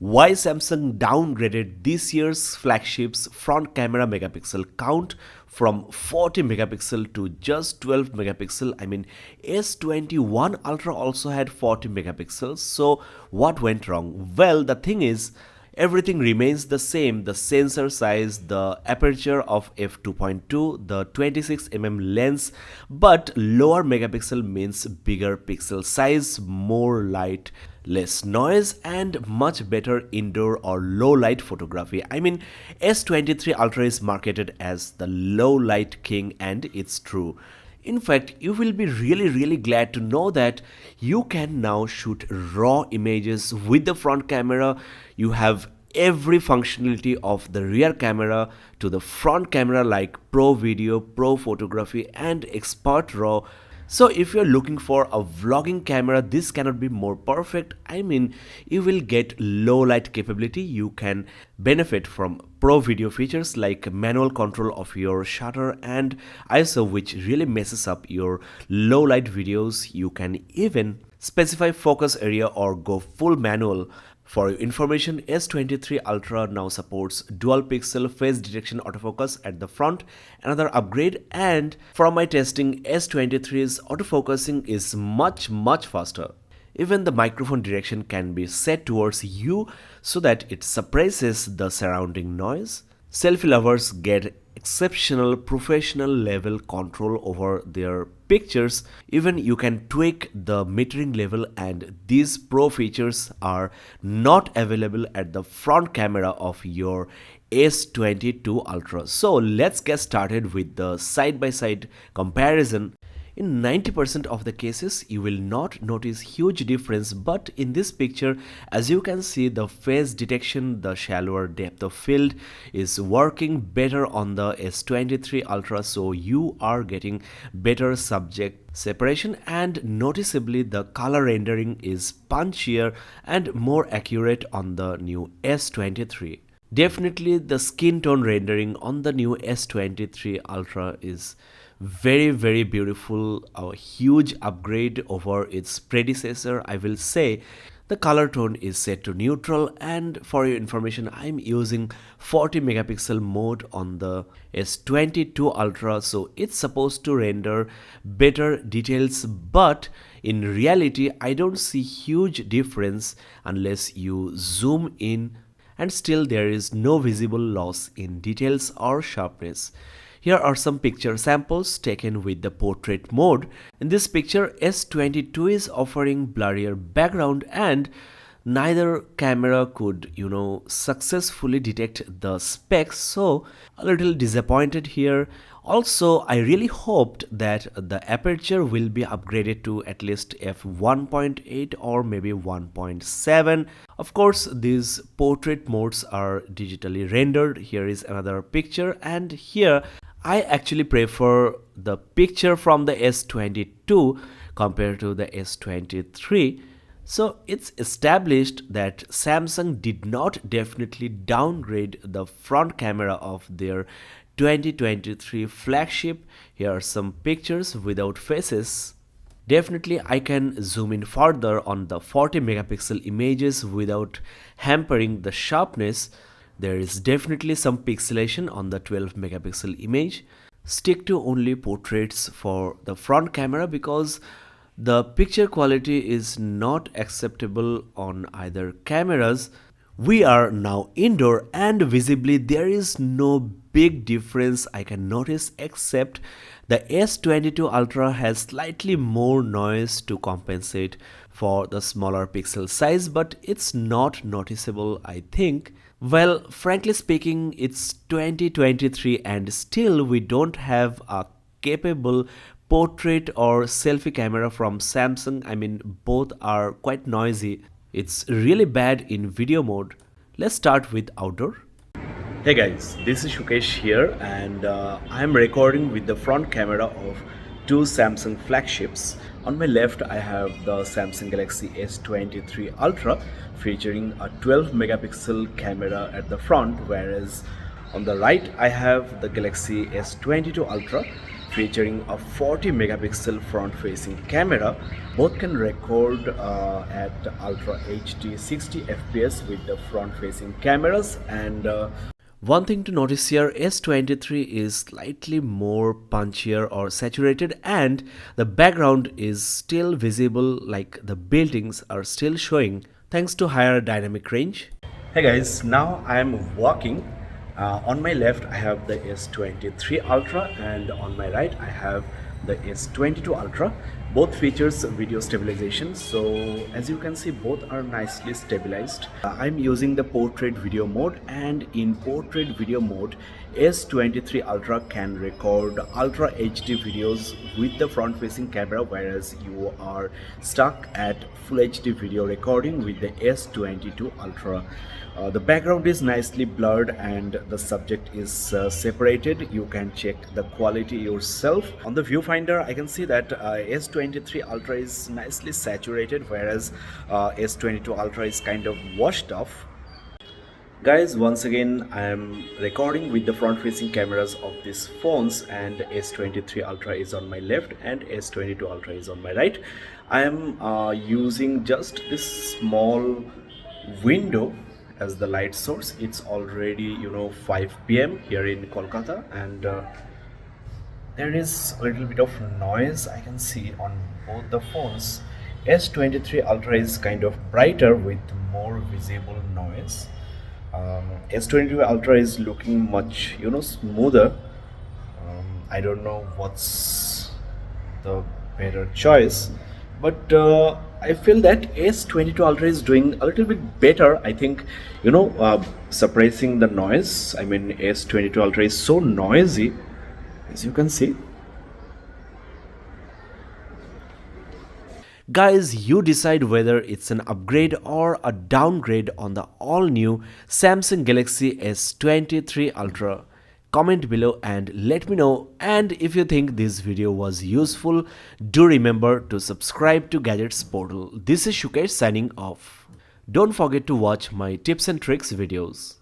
why Samsung downgraded this year's flagship's front camera megapixel count from 40 megapixel to just 12 megapixel. I mean, S21 Ultra also had 40 megapixels. So what went wrong? Well, the thing is, everything remains the same: the sensor size, the aperture of f2.2, the 26mm lens, but lower megapixel means bigger pixel size, more light, less noise, and much better indoor or low light photography. I mean, S23 Ultra is marketed as the low light king, and it's true. In fact, you will be really glad to know that you can now shoot raw images with the front camera. You have every functionality of the rear camera to the front camera, like Pro Video, Pro Photography, and Expert RAW. So if you're looking for a vlogging camera, this cannot be more perfect. I mean, you will get low light capability. You can benefit from Pro Video features like manual control of your shutter and ISO, which really messes up your low light videos. You can even specify focus area or go full manual. For your information, S23 Ultra now supports dual pixel face detection autofocus at the front, another upgrade, and from my testing, S23's autofocusing is much faster. Even the microphone direction can be set towards you so that it suppresses the surrounding noise. Selfie lovers get exceptional professional level control over their pictures. Even you can tweak the metering level, and these pro features are not available at the front camera of your S22 Ultra. So let's get started with the side-by-side comparison. In 90% of the cases, you will not notice huge difference, but in this picture, as you can see, the face detection, the shallower depth of field is working better on the S23 Ultra, so you are getting better subject separation, and noticeably the color rendering is punchier and more accurate on the new S23. Definitely the skin tone rendering on the new S23 Ultra is very beautiful, a huge upgrade over its predecessor, I will say. The color tone is set to neutral, and for your information, I'm using 40 megapixel mode on the S22 Ultra, so it's supposed to render better details, but in reality I don't see huge difference unless you zoom in, and still there is no visible loss in details or sharpness. Here are some picture samples taken with the portrait mode. In this picture, S22 is offering blurrier background, and neither camera could, successfully detect the specs, so a little disappointed here. Also, I really hoped that the aperture will be upgraded to at least f1.8 or maybe 1.7. Of course, these portrait modes are digitally rendered. Here is another picture, and here I actually prefer the picture from the S22 compared to the S23. So it's established that Samsung did not definitely downgrade the front camera of their 2023 flagship. Here are some pictures without faces. Definitely I can zoom in further on the 40 megapixel images without hampering the sharpness. There is definitely some pixelation on the 12 megapixel image. Stick to only portraits for the front camera because the picture quality is not acceptable on either cameras. We are now indoor, and visibly there is no big difference I can notice, except the S22 Ultra has slightly more noise to compensate for the smaller pixel size, but it's not noticeable, I think. Well, frankly speaking, it's 2023 and still we don't have a capable portrait or selfie camera from Samsung. I mean, both are quite noisy. It's really bad in video mode. Let's start with outdoor. Hey guys, this is Shukesh here, and I'm recording with the front camera of two Samsung flagships. On my left I have the Samsung Galaxy S23 Ultra featuring a 12 megapixel camera at the front, whereas on the right I have the Galaxy S22 Ultra featuring a 40 megapixel front facing camera. Both can record at Ultra HD 60 fps with the front facing cameras. And one thing to notice here, S23 is slightly more punchier or saturated, and the background is still visible, like the buildings are still showing thanks to higher dynamic range. Hey guys, now I am walking. On my left I have the S23 Ultra, and on my right I have the S22 Ultra. Both features video stabilization, so as you can see both are nicely stabilized. I'm using the portrait video mode, and in portrait video mode S23 Ultra can record Ultra HD videos with the front facing camera, whereas you are stuck at Full HD video recording with the S22 Ultra. The background is nicely blurred and the subject is separated. You can check the quality yourself. On the viewfinder I can see that S23 Ultra is nicely saturated, whereas S22 Ultra is kind of washed off. Guys, once again I am recording with the front facing cameras of these phones, and S23 Ultra is on my left and S22 Ultra is on my right. I am using just this small window as the light source. It's already 5 p.m. here in Kolkata, and there is a little bit of noise I can see on both the phones. S23 Ultra is kind of brighter with more visible noise. S22 Ultra is looking much smoother. I don't know what's the better choice, but I feel that S22 Ultra is doing a little bit better. I think suppressing the noise. I mean, S22 Ultra is so noisy, as you can see. Guys, you decide whether it's an upgrade or a downgrade on the all-new Samsung Galaxy S23 Ultra. Comment below and let me know. And if you think this video was useful, do remember to subscribe to Gadgets Portal. This is Shukesh signing off. Don't forget to watch my tips and tricks videos.